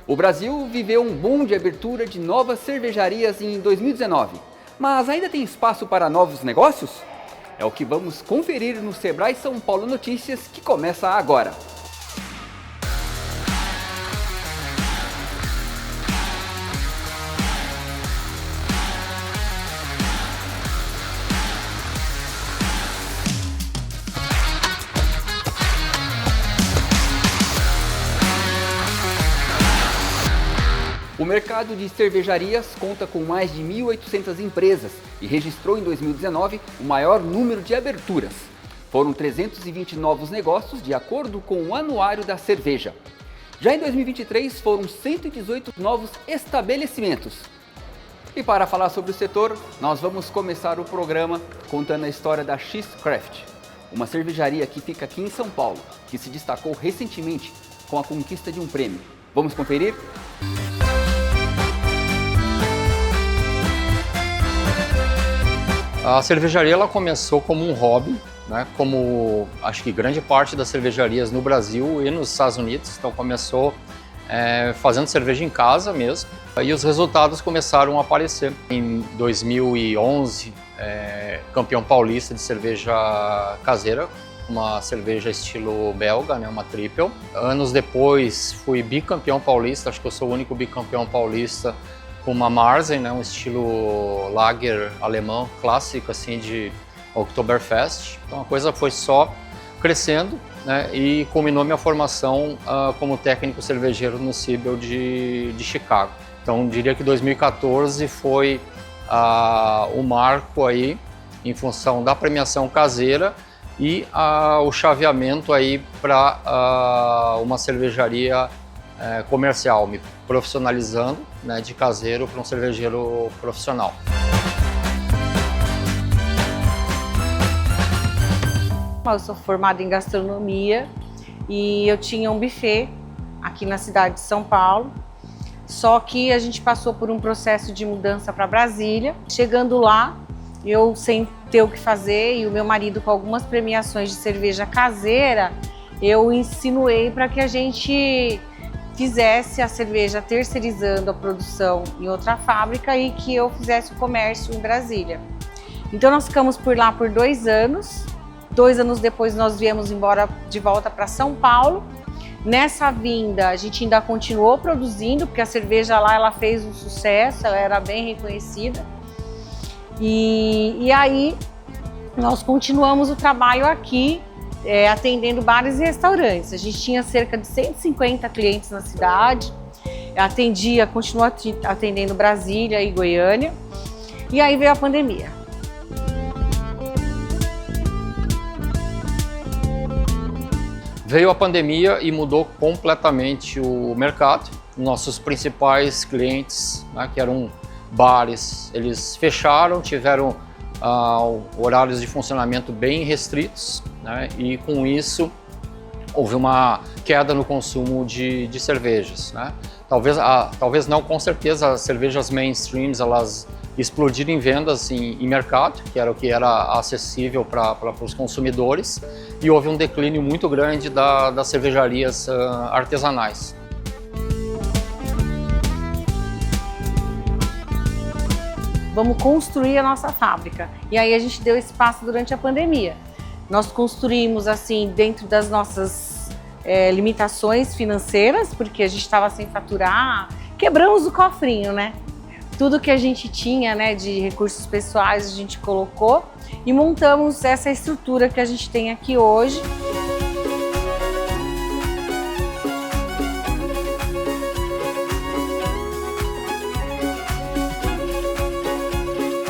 O Brasil viveu um boom de abertura de novas cervejarias em 2019, mas ainda tem espaço para novos negócios? É o que vamos conferir no Sebrae São Paulo Notícias, que começa agora. O mercado de cervejarias conta com mais de 1.800 empresas e registrou em 2019 o maior número de aberturas. Foram 320 novos negócios, de acordo com o Anuário da Cerveja. Já em 2023 foram 118 novos estabelecimentos. E para falar sobre o setor, nós vamos começar o programa contando a história da X-Craft, uma cervejaria que fica aqui em São Paulo, que se destacou recentemente com a conquista de um prêmio. Vamos conferir? A cervejaria ela começou como um hobby, né? Como acho que grande parte das cervejarias no Brasil e nos Estados Unidos. Então começou fazendo cerveja em casa mesmo, e os resultados começaram a aparecer. Em 2011, campeão paulista de cerveja caseira, uma cerveja estilo belga, né? Uma triple. Anos depois fui bicampeão paulista, acho que eu sou o único bicampeão paulista com uma Marzen, né, um estilo lager alemão clássico assim de Oktoberfest. Então a coisa foi só crescendo, né, e culminou minha formação como técnico cervejeiro no Siebel de Chicago. Então diria que 2014 foi o marco aí em função da premiação caseira e o chaveamento aí para uma cervejaria comercial, me profissionalizando, né, de caseiro para um cervejeiro profissional. Eu sou formada em gastronomia e eu tinha um buffet aqui na cidade de São Paulo, só que a gente passou por um processo de mudança para Brasília. Chegando lá, eu sem ter o que fazer e o meu marido com algumas premiações de cerveja caseira, eu insinuei para que a gente fizesse a cerveja terceirizando a produção em outra fábrica e que eu fizesse o comércio em Brasília. Então nós ficamos por lá por 2 anos. 2 anos depois nós viemos embora de volta para São Paulo. Nessa vinda a gente ainda continuou produzindo, porque a cerveja lá ela fez um sucesso, ela era bem reconhecida. E aí nós continuamos o trabalho aqui, atendendo bares e restaurantes. A gente tinha cerca de 150 clientes na cidade, continuou atendendo Brasília e Goiânia, e aí veio a pandemia. Veio a pandemia e mudou completamente o mercado. Nossos principais clientes, né, que eram bares, eles fecharam, tiveram horários de funcionamento bem restritos, né, e com isso houve uma queda no consumo de cervejas, né. Talvez não, com certeza as cervejas mainstreams elas explodiram em vendas em mercado, que era o que era acessível para os consumidores, e houve um declínio muito grande das cervejarias artesanais. Vamos construir a nossa fábrica. E aí a gente deu espaço durante a pandemia. Nós construímos assim dentro das nossas limitações financeiras, porque a gente estava sem faturar, quebramos o cofrinho, né? Tudo que a gente tinha, né, de recursos pessoais a gente colocou e montamos essa estrutura que a gente tem aqui hoje.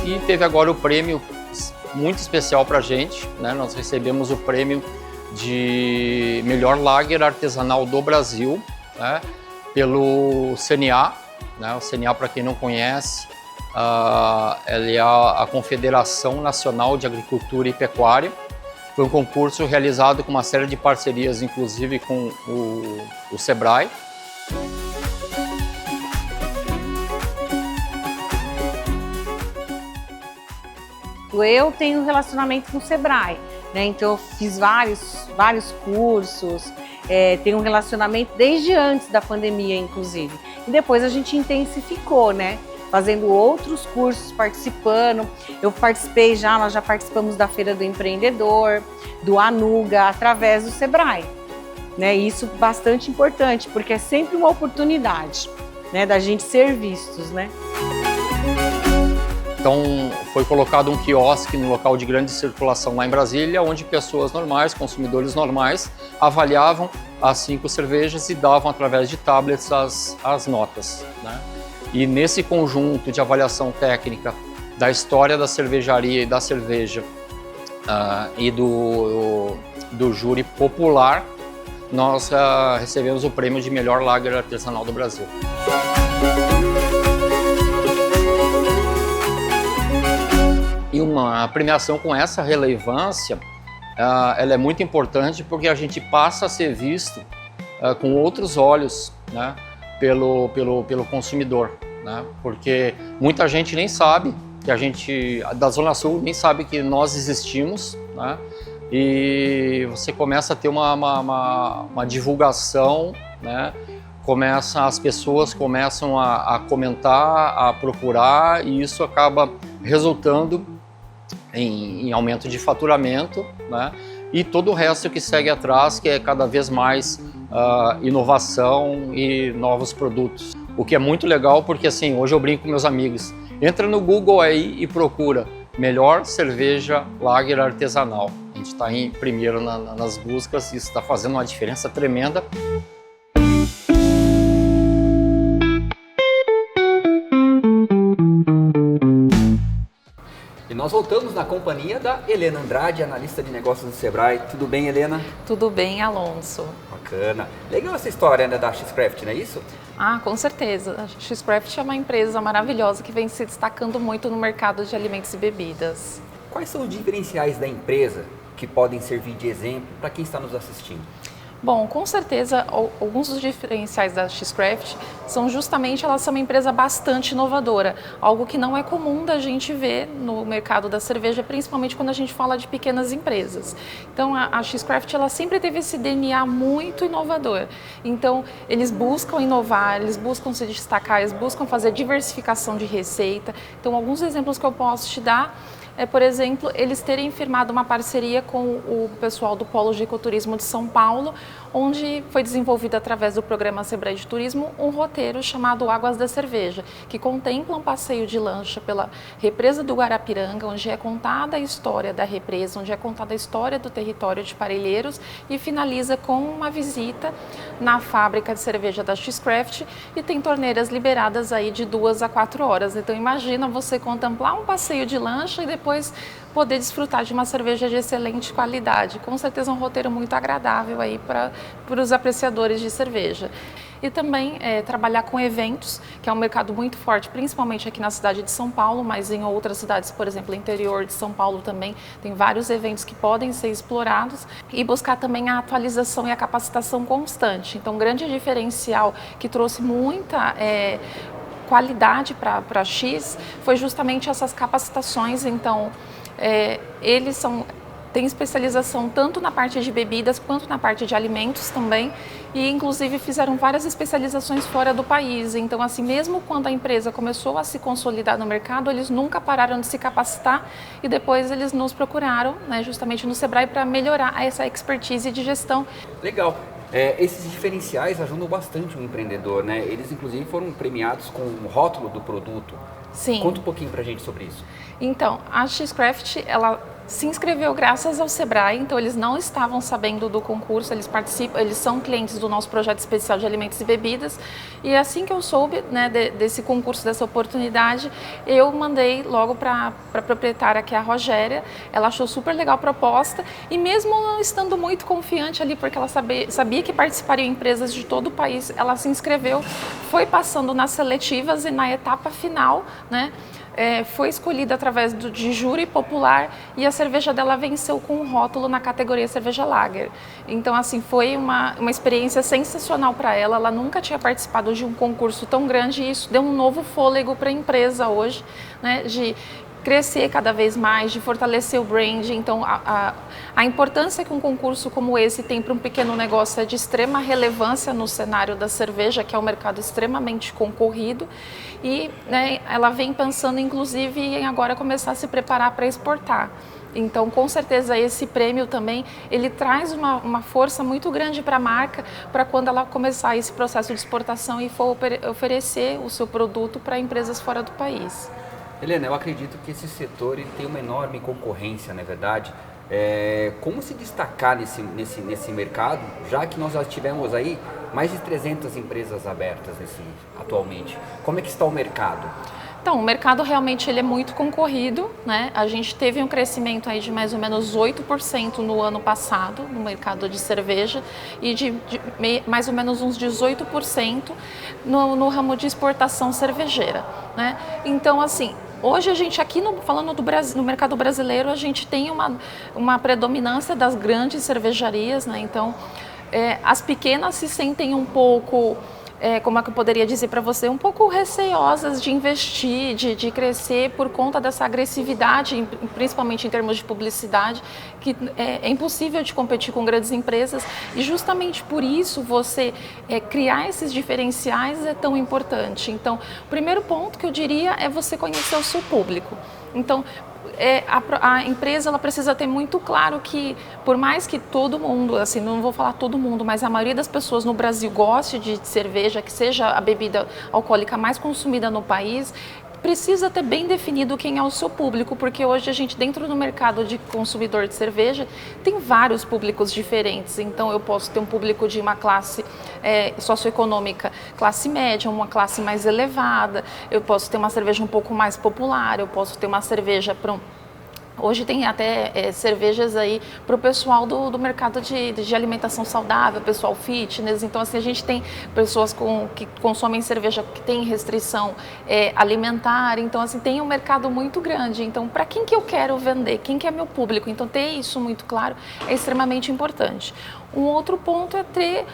E teve agora o prêmio muito especial para a gente, né? Nós recebemos o prêmio de melhor lager artesanal do Brasil, né? Pelo CNA, né? O CNA, para quem não conhece, ela é a Confederação Nacional de Agricultura e Pecuária. Foi um concurso realizado com uma série de parcerias, inclusive com o Sebrae. Eu tenho relacionamento com o Sebrae, né? Então eu fiz vários cursos, tem um relacionamento desde antes da pandemia, inclusive. E depois a gente intensificou, né? Fazendo outros cursos, participando. Eu participei nós já participamos da Feira do Empreendedor, do Anuga, através do Sebrae. Né? Isso bastante importante, porque é sempre uma oportunidade, né, da gente ser vistos, né? Então, foi colocado um quiosque no local de grande circulação lá em Brasília, onde pessoas normais, consumidores normais, avaliavam as 5 cervejas e davam através de tablets as notas, né? E nesse conjunto de avaliação técnica da história da cervejaria e da cerveja e do júri popular, nós recebemos o prêmio de melhor lager artesanal do Brasil. E uma premiação com essa relevância, ela é muito importante porque a gente passa a ser visto com outros olhos, né, pelo consumidor, né? Porque muita gente nem sabe que a gente da Zona Sul nem sabe que nós existimos, né? E você começa a ter uma divulgação, né? As pessoas começam a comentar, a procurar, e isso acaba resultando em aumento de faturamento, né? E todo o resto que segue atrás, que é cada vez mais inovação e novos produtos. O que é muito legal, porque assim, hoje eu brinco com meus amigos, entra no Google aí e procura melhor cerveja lager artesanal. A gente está em primeiro nas buscas, isso está fazendo uma diferença tremenda. E nós voltamos na companhia da Helena Andrade, analista de negócios do Sebrae. Tudo bem, Helena? Tudo bem, Alonso. Bacana. Legal essa história, né, da X-Craft, não é isso? Ah, com certeza. A X-Craft é uma empresa maravilhosa que vem se destacando muito no mercado de alimentos e bebidas. Quais são os diferenciais da empresa que podem servir de exemplo para quem está nos assistindo? Bom, com certeza, alguns dos diferenciais da X-Craft são justamente ela ser uma empresa bastante inovadora, algo que não é comum da gente ver no mercado da cerveja, principalmente quando a gente fala de pequenas empresas. Então, a X-Craft ela sempre teve esse DNA muito inovador. Então, eles buscam inovar, eles buscam se destacar, eles buscam fazer diversificação de receita. Então, alguns exemplos que eu posso te dar por exemplo, eles terem firmado uma parceria com o pessoal do Polo de Ecoturismo de São Paulo, onde foi desenvolvido através do programa Sebrae de Turismo um roteiro chamado Águas da Cerveja, que contempla um passeio de lancha pela represa do Guarapiranga, onde é contada a história da represa, onde é contada a história do território de Parelheiros, e finaliza com uma visita na fábrica de cerveja da X-Craft, e tem torneiras liberadas aí de 2 a 4 horas. Então imagina você contemplar um passeio de lancha e depois poder desfrutar de uma cerveja de excelente qualidade. Com certeza um roteiro muito agradável aí para os apreciadores de cerveja. E também trabalhar com eventos, que é um mercado muito forte, principalmente aqui na cidade de São Paulo, mas em outras cidades, por exemplo, interior de São Paulo também, tem vários eventos que podem ser explorados, e buscar também a atualização e a capacitação constante. Então, um grande diferencial que trouxe muita qualidade para a X foi justamente essas capacitações. Então, eles têm especialização tanto na parte de bebidas quanto na parte de alimentos também, e inclusive fizeram várias especializações fora do país. Então, assim, mesmo quando a empresa começou a se consolidar no mercado, eles nunca pararam de se capacitar, e depois eles nos procuraram, né, justamente no Sebrae, para melhorar essa expertise de gestão. Legal. Esses diferenciais ajudam bastante o empreendedor, né? Eles, inclusive, foram premiados com o rótulo do produto. Sim. Conta um pouquinho pra gente sobre isso. Então, a X-Craft, ela se inscreveu graças ao Sebrae, então eles não estavam sabendo do concurso, eles participam, eles são clientes do nosso projeto especial de alimentos e bebidas, e assim que eu soube, né, desse concurso, dessa oportunidade, eu mandei logo para a proprietária, que é a Rogéria. Ela achou super legal a proposta, e mesmo não estando muito confiante ali, porque ela sabia que participariam empresas de todo o país, ela se inscreveu, foi passando nas seletivas, e na etapa final, né, foi escolhida através de júri popular, e a cerveja dela venceu com um rótulo na categoria cerveja lager. Então, assim, foi uma experiência sensacional para ela. Ela nunca tinha participado de um concurso tão grande, e isso deu um novo fôlego para a empresa hoje, né, de crescer cada vez mais, de fortalecer o brand. Então, a importância que um concurso como esse tem para um pequeno negócio é de extrema relevância no cenário da cerveja, que é um mercado extremamente concorrido. E, né, ela vem pensando, inclusive, em agora começar a se preparar para exportar. Então, com certeza, esse prêmio também, ele traz uma força muito grande para a marca, para quando ela começar esse processo de exportação e for oferecer o seu produto para empresas fora do país. Helena, eu acredito que esse setor ele tem uma enorme concorrência, não é verdade? Como se destacar nesse mercado, já que nós já tivemos aí mais de 300 empresas abertas atualmente? Como é que está o mercado? Então, o mercado realmente ele é muito concorrido, né? A gente teve um crescimento aí de mais ou menos 8% no ano passado no mercado de cerveja e de mais ou menos uns 18% no ramo de exportação cervejeira, né? Então, assim, hoje a gente aqui, falando do Brasil, no mercado brasileiro, a gente tem uma predominância das grandes cervejarias, né? Então, as pequenas se sentem um pouco... como é que eu poderia dizer para você, um pouco receosas de investir, de crescer por conta dessa agressividade, principalmente em termos de publicidade, que é impossível de competir com grandes empresas e justamente por isso você criar esses diferenciais é tão importante. Então, o primeiro ponto que eu diria é você conhecer o seu público. Então, a empresa ela precisa ter muito claro que, por mais que todo mundo, assim, não vou falar todo mundo, mas a maioria das pessoas no Brasil goste de cerveja, que seja a bebida alcoólica mais consumida no país, precisa ter bem definido quem é o seu público, porque hoje a gente, dentro do mercado de consumidor de cerveja, tem vários públicos diferentes. Então, eu posso ter um público de uma classe socioeconômica, classe média, uma classe mais elevada, eu posso ter uma cerveja um pouco mais popular, eu posso ter uma cerveja para Hoje tem até cervejas aí para o pessoal do mercado de alimentação saudável, pessoal fitness. Então, assim, a gente tem pessoas que consomem cerveja que tem restrição alimentar. Então, assim, tem um mercado muito grande. Então, para quem que eu quero vender? Quem que é meu público? Então, ter isso muito claro é extremamente importante. Um outro ponto é ter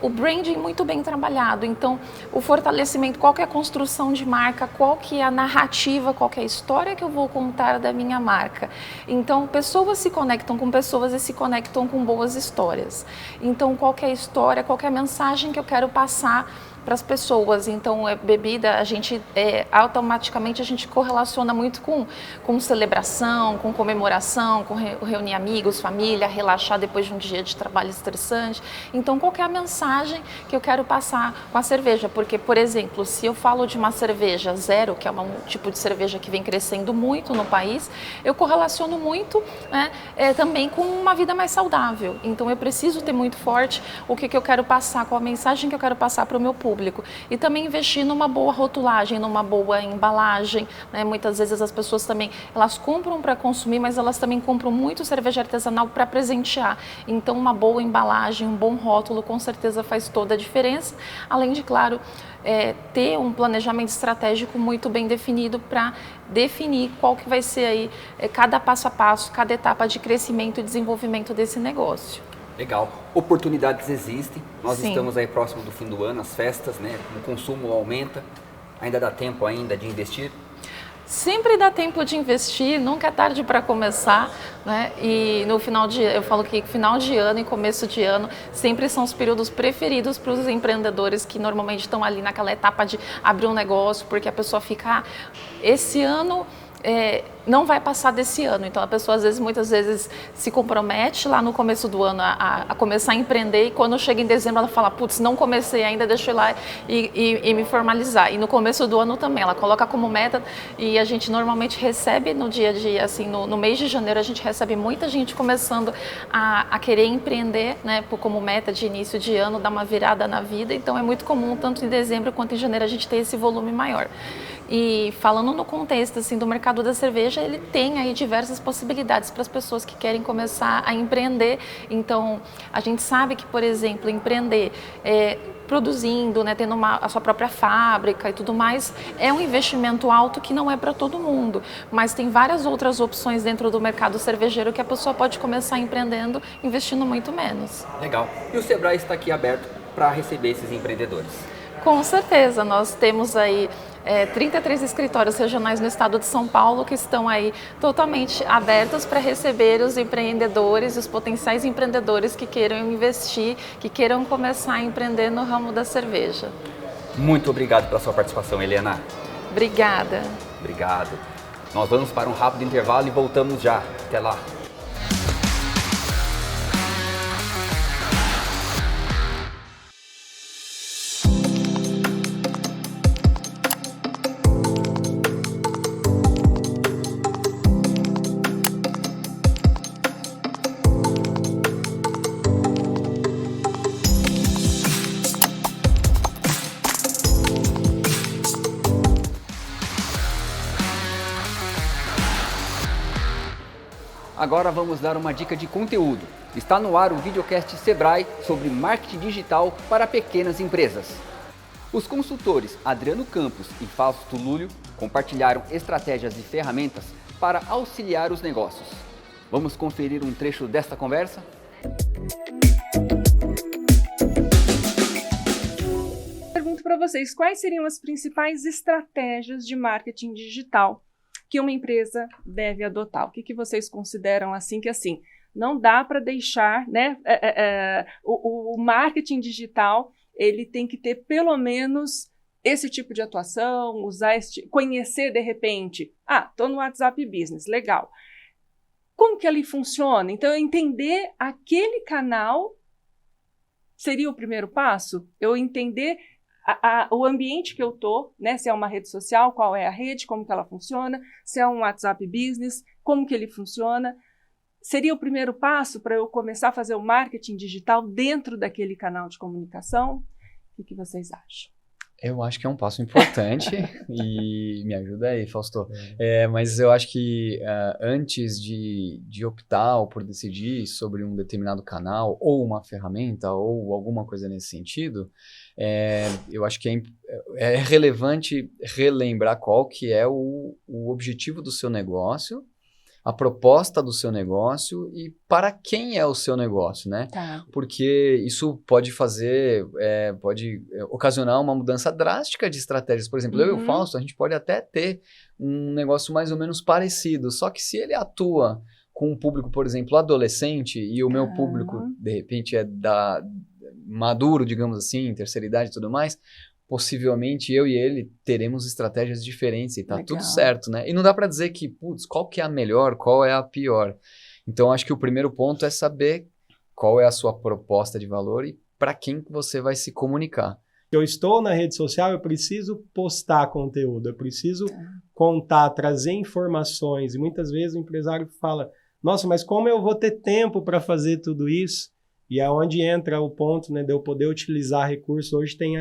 o branding muito bem trabalhado. Então, o fortalecimento, qual que é a construção de marca, qual que é a narrativa, qual que é a história que eu vou contar da minha marca. Então, pessoas se conectam com pessoas e se conectam com boas histórias. Então, qual que é a história, qual que é a mensagem que eu quero passar para as pessoas. Então, bebida, a gente automaticamente a gente correlaciona muito com celebração, com comemoração, com reunir amigos, família, relaxar depois de um dia de trabalho estressante. Então, qual que é a mensagem que eu quero passar com a cerveja? Porque, por exemplo, se eu falo de uma cerveja zero, que é um tipo de cerveja que vem crescendo muito no país, eu correlaciono muito, né, também com uma vida mais saudável. Então, eu preciso ter muito forte o que eu quero passar, qual a mensagem que eu quero passar para o meu público. E também investir numa boa rotulagem, numa boa embalagem, né? Muitas vezes as pessoas também, elas compram para consumir, mas elas também compram muito cerveja artesanal para presentear. Então, uma boa embalagem, um bom rótulo, com certeza faz toda a diferença. Além de, claro, ter um planejamento estratégico muito bem definido para definir qual que vai ser aí cada passo a passo, cada etapa de crescimento e desenvolvimento desse negócio. Legal. Oportunidades existem. Nós Sim. estamos aí próximo do fim do ano, as festas, né? O consumo aumenta. Ainda dá tempo ainda de investir? Sempre dá tempo de investir, nunca é tarde para começar, né? E no final eu falo que final de ano e começo de ano sempre são os períodos preferidos para os empreendedores que normalmente estão ali naquela etapa de abrir um negócio, porque a pessoa fica, esse ano não vai passar desse ano. Então a pessoa muitas vezes se compromete lá no começo do ano a começar a empreender e quando chega em dezembro ela fala, putz, não comecei ainda, deixa eu ir lá e me formalizar. E no começo do ano também, ela coloca como meta e a gente normalmente recebe no dia a dia, assim, no mês de janeiro a gente recebe muita gente começando a querer empreender, né, como meta de início de ano, dar uma virada na vida. Então é muito comum, tanto em dezembro quanto em janeiro, a gente ter esse volume maior. E falando no contexto assim, do mercado da cerveja, ele tem aí diversas possibilidades para as pessoas que querem começar a empreender. Então, a gente sabe que, por exemplo, empreender produzindo, né, tendo a sua própria fábrica e tudo mais, é um investimento alto que não é para todo mundo, mas tem várias outras opções dentro do mercado cervejeiro que a pessoa pode começar empreendendo, investindo muito menos. Legal. E o Sebrae está aqui aberto para receber esses empreendedores? Com certeza, nós temos aí 33 escritórios regionais no estado de São Paulo que estão aí totalmente abertos para receber os empreendedores, os potenciais empreendedores que queiram investir, que queiram começar a empreender no ramo da cerveja. Muito obrigado pela sua participação, Helena. Obrigada. Obrigado. Nós vamos para um rápido intervalo e voltamos já. Até lá. Agora vamos dar uma dica de conteúdo. Está no ar o videocast Sebrae sobre marketing digital para pequenas empresas. Os consultores Adriano Campos e Fausto Lúlio compartilharam estratégias e ferramentas para auxiliar os negócios. Vamos conferir um trecho desta conversa? Pergunto para vocês, quais seriam as principais estratégias de marketing digital que uma empresa deve adotar? O que vocês consideram assim, não dá para deixar, né? O marketing digital, ele tem que ter pelo menos esse tipo de atuação, conhecer de repente, estou no WhatsApp Business, legal. Como que ele funciona? Então, entender aquele canal seria o primeiro passo? Eu entender o ambiente que eu estou, né? Se é uma rede social, qual é a rede, como que ela funciona, se é um WhatsApp Business, como que ele funciona. Seria o primeiro passo para eu começar a fazer o marketing digital dentro daquele canal de comunicação? O que vocês acham? Eu acho que é um passo importante e me ajuda aí, Fausto. Mas eu acho que antes de optar ou por decidir sobre um determinado canal ou uma ferramenta ou alguma coisa nesse sentido, eu acho que é relevante relembrar qual que é o objetivo do seu negócio, a proposta do seu negócio e para quem é o seu negócio, né? Tá. Porque isso pode pode ocasionar uma mudança drástica de estratégias. Por exemplo, eu e o Fausto, a gente pode até ter um negócio mais ou menos parecido, só que se ele atua com um público, por exemplo, adolescente, e o meu público, de repente, maduro, digamos assim, terceira idade e tudo mais, possivelmente eu e ele teremos estratégias diferentes e tá Legal. tudo certo, né? E não dá para dizer que, qual que é a melhor, qual é a pior. Então, acho que o primeiro ponto é saber qual é a sua proposta de valor e para quem que você vai se comunicar. Eu estou na rede social, eu preciso postar conteúdo, eu preciso contar, trazer informações. E muitas vezes o empresário fala, nossa, mas como eu vou ter tempo para fazer tudo isso? E é onde entra o ponto, né, de eu poder utilizar recursos. Hoje tem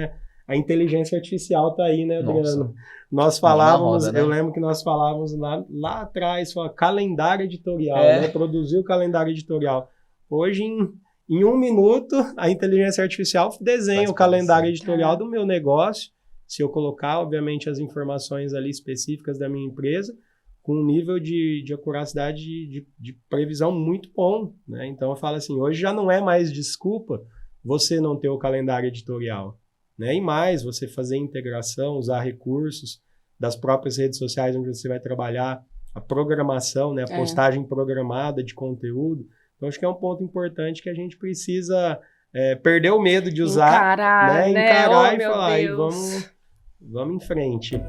a inteligência artificial tá aí, né, Adriano? Nós falávamos, roda, né? Eu lembro que nós falávamos lá atrás, calendário editorial, né? Produzir o calendário editorial. Hoje, em 1 minuto, a inteligência artificial desenha o calendário editorial do meu negócio, se eu colocar, obviamente, as informações ali específicas da minha empresa, com um nível de acuracidade de previsão muito bom, né? Então, eu falo assim, hoje já não é mais desculpa você não ter o calendário editorial. Né? E mais, você fazer integração, usar recursos das próprias redes sociais onde você vai trabalhar, a programação, né? A postagem programada de conteúdo. Então, acho que é um ponto importante que a gente precisa perder o medo de usar, encarar e falar, e vamos em frente.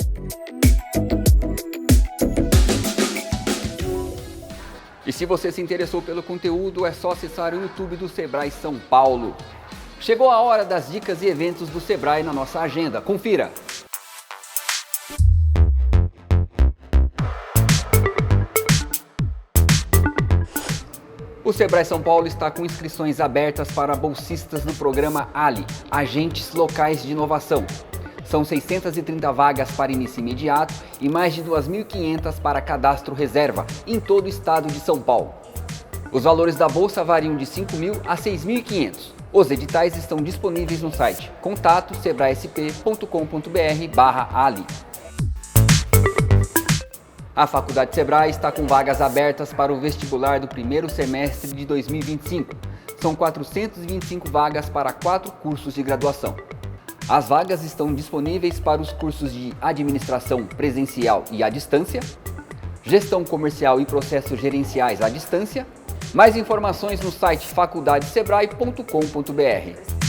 E se você se interessou pelo conteúdo, é só acessar o YouTube do Sebrae São Paulo. Chegou a hora das dicas e eventos do Sebrae na nossa agenda. Confira! O Sebrae São Paulo está com inscrições abertas para bolsistas no programa ALI, Agentes Locais de Inovação. São 630 vagas para início imediato e mais de 2.500 para cadastro reserva em todo o estado de São Paulo. Os valores da bolsa variam de R$ 5.000 a R$ 6.500. Os editais estão disponíveis no site contato sebraesp.com.br/ali. A Faculdade Sebrae está com vagas abertas para o vestibular do primeiro semestre de 2025. São 425 vagas para 4 cursos de graduação. As vagas estão disponíveis para os cursos de Administração Presencial e à Distância, Gestão Comercial e Processos Gerenciais à Distância. Mais informações no site faculdadesebrae.com.br.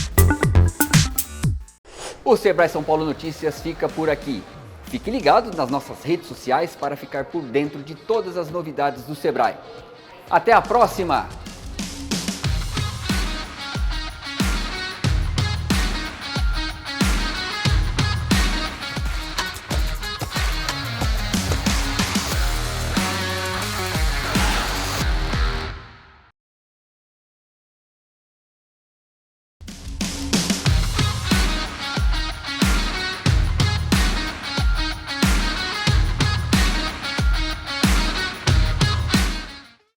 O Sebrae São Paulo Notícias fica por aqui. Fique ligado nas nossas redes sociais para ficar por dentro de todas as novidades do Sebrae. Até a próxima!